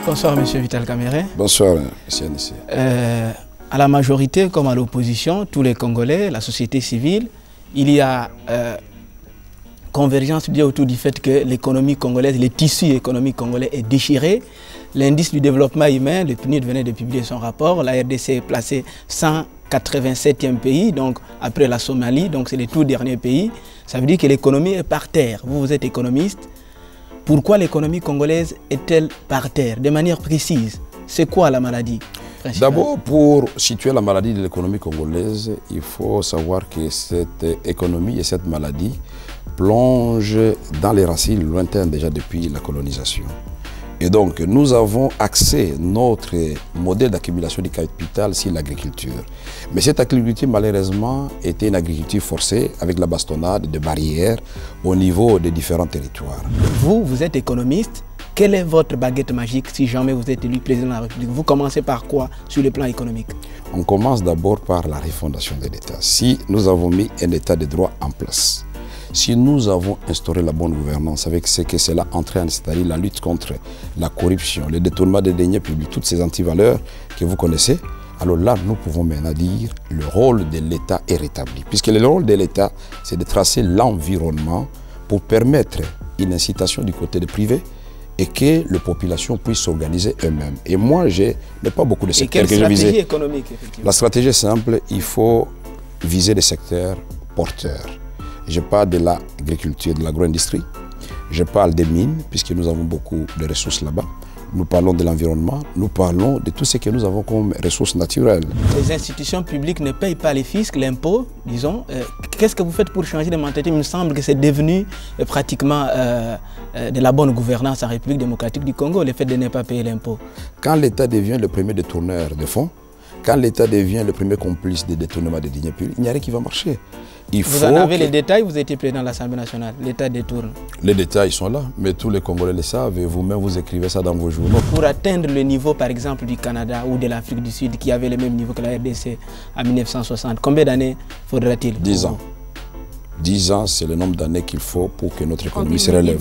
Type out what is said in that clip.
Bonsoir, Monsieur Vital Kamerhe. Bonsoir, Monsieur Anissé. À la majorité comme à l'opposition, tous les Congolais, la société civile, il y a convergence autour du fait que l'économie congolaise, le tissu économique congolais est déchiré. L'indice du développement humain, le PNUD venait de publier son rapport, la RDC est placée 187e pays, donc après la Somalie, donc c'est le tout dernier pays. Ça veut dire que l'économie est par terre. Vous êtes économiste. Pourquoi l'économie congolaise est-elle par terre? De manière précise, c'est quoi la maladie? D'abord, pour situer la maladie de l'économie congolaise, il faut savoir que cette économie et cette maladie plongent dans les racines lointaines déjà depuis la colonisation. Et donc, nous avons axé notre modèle d'accumulation du capital sur l'agriculture. Mais cette agriculture, malheureusement, était une agriculture forcée avec la bastonnade de barrières au niveau des différents territoires. Vous êtes économiste. Quelle est votre baguette magique si jamais vous êtes élu président de la République? Vous commencez par quoi sur le plan économique? On commence d'abord par la refondation de l'État. Si nous avons mis un État de droit en place, si nous avons instauré la bonne gouvernance avec ce que cela entraîne, c'est-à-dire la lutte contre la corruption, le détournement des deniers publics, toutes ces antivaleurs que vous connaissez, alors là, nous pouvons maintenant dire que le rôle de l'État est rétabli. Puisque le rôle de l'État, c'est de tracer l'environnement pour permettre une incitation du côté des privés et que les populations puissent s'organiser eux-mêmes. Et moi, je n'ai pas beaucoup de secteurs que je visais. Stratégie économique, effectivement? La stratégie est simple, il faut viser des secteurs porteurs. Je parle de l'agriculture, de l'agro-industrie. Je parle des mines, puisque nous avons beaucoup de ressources là-bas. Nous parlons de l'environnement, nous parlons de tout ce que nous avons comme ressources naturelles. Les institutions publiques ne payent pas les fiscs, l'impôt, disons. Qu'est-ce que vous faites pour changer de mentalité? Il me semble que c'est devenu pratiquement de la bonne gouvernance en République démocratique du Congo, le fait de ne pas payer l'impôt. Quand l'État devient le premier détourneur de fonds, quand l'État devient le premier complice des détournements des deniers publics, il n'y a rien qui va marcher. Vous en avez les détails, vous étiez président de l'Assemblée nationale, l'État détourne. Les détails sont là, mais tous les Congolais le savent et vous-même vous écrivez ça dans vos journaux. Pour atteindre le niveau par exemple du Canada ou de l'Afrique du Sud qui avait le même niveau que la RDC en 1960, combien d'années faudra-t-il? 10 ans. 10 ans, c'est le nombre d'années qu'il faut pour que notre économie se relève.